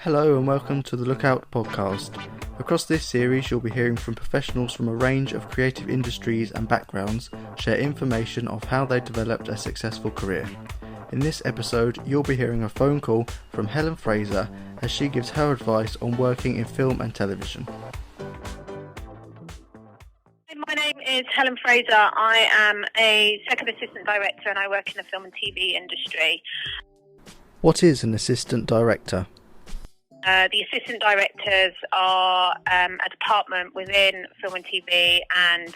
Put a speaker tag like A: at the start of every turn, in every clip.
A: Hello and welcome to the Lookout podcast. Across this series you'll be hearing from professionals from a range of creative industries and backgrounds share information of how they developed a successful career. In this episode you'll be hearing a phone call from Helen Fraser as she gives her advice on working in film and television.
B: My name is Helen Fraser. I am a second assistant director and I work in the film and TV industry.
A: What is an assistant director?
B: The assistant directors are a department within film and TV, and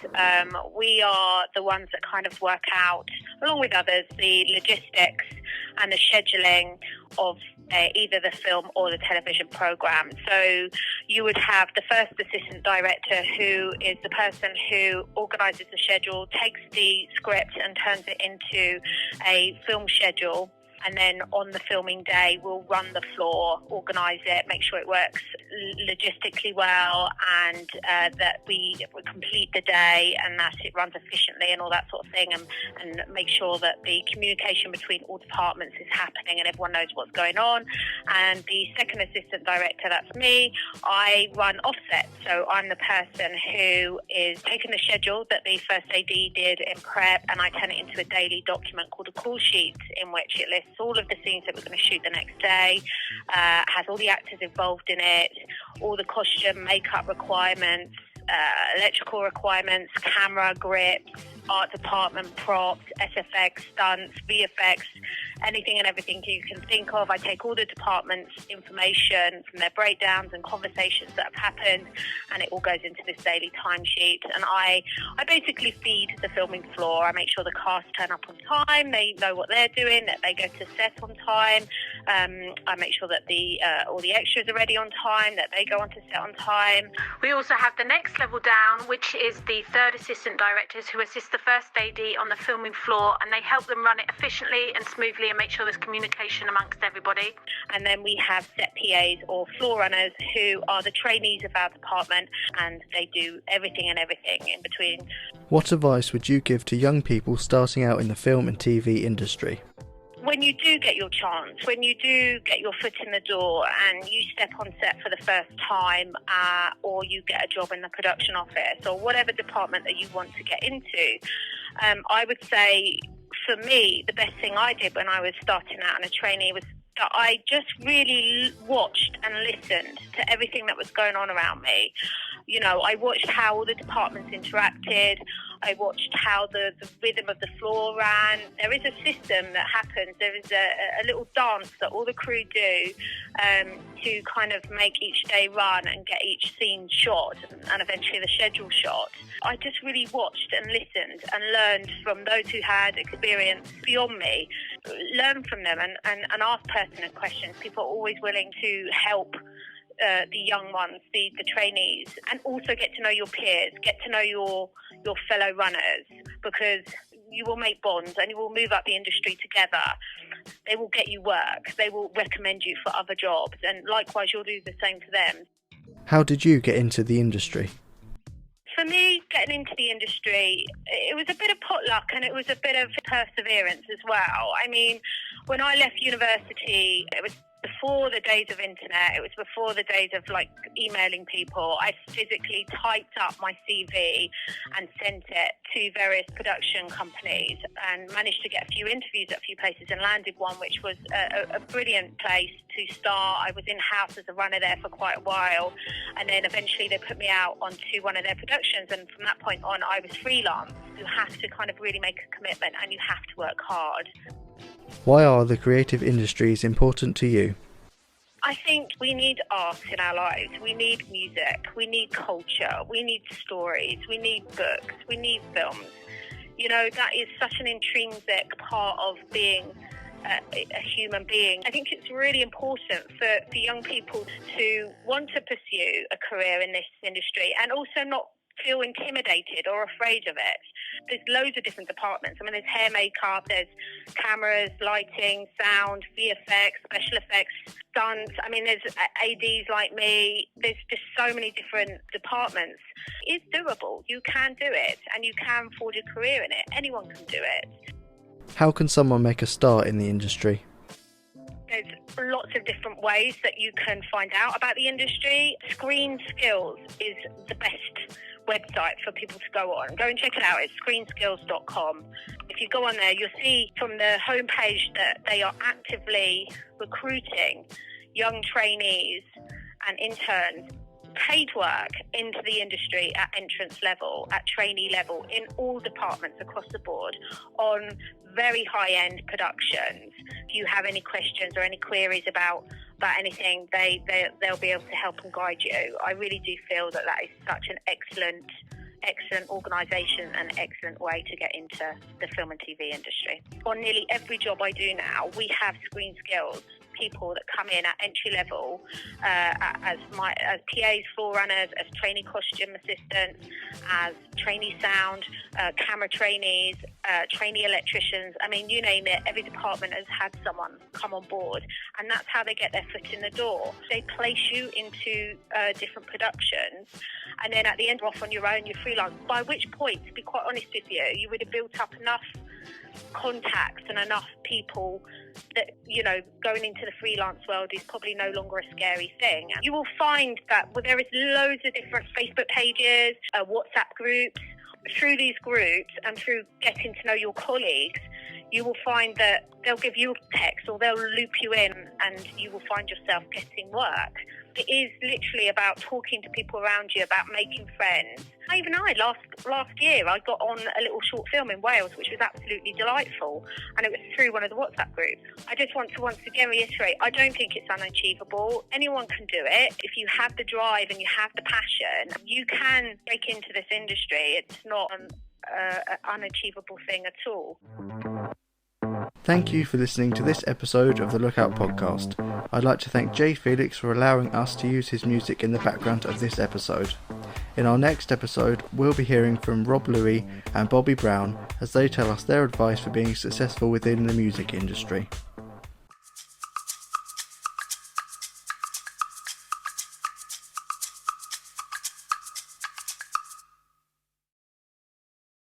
B: we are the ones that kind of work out, along with others, the logistics and the scheduling of either the film or the television programme. So you would have the first assistant director, who is the person who organises the schedule, takes the script and turns it into a film schedule. And then on the filming day, we'll run the floor, organise it, make sure it works logistically well, and that we complete the day and that it runs efficiently and all that sort of thing, and make sure that the communication between all departments is happening and everyone knows what's going on. And the second assistant director, that's me, I run offset. So I'm the person who is taking the schedule that the first AD did in prep, and I turn it into a daily document called a call sheet, in which it lists all of the scenes that we're going to shoot the next day, has all the actors involved in it, all the costume, makeup requirements, electrical requirements, camera, grips, art department, props, SFX, stunts, VFX, anything and everything you can think of. I take all the departments' information from their breakdowns and conversations that have happened, and it all goes into this daily timesheet. And I basically feed the filming floor. I make sure the cast turn up on time, they know what they're doing, that they go to set on time. I make sure that all the extras are ready on time, that they go onto set on time.
C: We also have the next level down, which is the third assistant directors, who assist the first AD on the filming floor, and they help them run it efficiently and smoothly and make sure there's communication amongst everybody.
B: And then we have set PAs or floor runners, who are the trainees of our department, and they do everything and everything in between.
A: What advice would you give to young people starting out in the film and TV industry?
B: When you do get your chance, when you do get your foot in the door and you step on set for the first time, or you get a job in the production office or whatever department that you want to get into, I would say for me, the best thing I did when I was starting out and a trainee was that I just really watched and listened to everything that was going on around me. You know, I watched how all the departments interacted. I watched how the rhythm of the floor ran. There is a system that happens. There is a little dance that all the crew do to kind of make each day run and get each scene shot and eventually the schedule shot. I just really watched and listened and learned from those who had experience beyond me. Learn from them and ask pertinent questions. People are always willing to help the young ones, the trainees, and also get to know your peers, get to know your fellow runners, because you will make bonds and you will move up the industry together. They will get you work, they will recommend you for other jobs, and likewise you'll do the same for them.
A: How did you get into the industry?
B: For me, getting into the industry, it was a bit of potluck and it was a bit of perseverance as well. I mean, when I left university, it was before the days of internet, it was before the days of like emailing people. I physically typed up my CV and sent it to various production companies and managed to get a few interviews at a few places and landed one, which was a brilliant place to start. I was in-house as a runner there for quite a while, and then eventually they put me out onto one of their productions, and from that point on I was freelance. You have to kind of really make a commitment and you have to work hard.
A: Why are the creative industries important to you?
B: I think we need art in our lives. We need music. We need culture. We need stories. We need books. We need films. You know, that is such an intrinsic part of being a human being. I think it's really important for young people to want to pursue a career in this industry and also not feel intimidated or afraid of it. There's loads of different departments. I mean, there's hair makeup, there's cameras, lighting, sound, VFX, special effects, stunts. I mean, there's ADs like me. There's just so many different departments. It's doable. You can do it, and you can forge a career in it. Anyone can do it.
A: How can someone make a start in the industry?
B: There's lots of different ways that you can find out about the industry. Screen Skills is the best website for people to go on. Go and check it out. It's screenskills.com. If you go on there, you'll see from the homepage that they are actively recruiting young trainees and interns, paid work into the industry at entrance level, at trainee level, in all departments across the board, on very high-end productions. If you have any questions or any queries about anything, they'll be able to help and guide you. I really do feel that is such an excellent organisation and excellent way to get into the film and TV industry. On nearly every job I do now, we have Screen Skills people that come in at entry level as PAs, forerunners, as trainee costume assistants, as trainee sound, camera trainees, trainee electricians. I mean, you name it, every department has had someone come on board, and that's how they get their foot in the door. They place you into different productions, and then at the end, you're off on your own, you're freelance, by which point, to be quite honest with you, you would have built up enough contacts and enough people that, you know, going into the freelance world is probably no longer a scary thing. You will find that there is loads of different Facebook pages, WhatsApp groups. Through these groups and through getting to know your colleagues, you will find that they'll give you a text or they'll loop you in, and you will find yourself getting work. It is literally about talking to people around you, about making friends. Even last year, I got on a little short film in Wales, which was absolutely delightful, and it was through one of the WhatsApp groups. I just want to once again reiterate, I don't think it's unachievable. Anyone can do it. If you have the drive and you have the passion, you can break into this industry. It's not an unachievable thing at all.
A: Thank you for listening to this episode of the Lookout Podcast. I'd like to thank Jay Felix for allowing us to use his music in the background of this episode. In our next episode, we'll be hearing from Rob Louis and Bobby Brown as they tell us their advice for being successful within the music industry.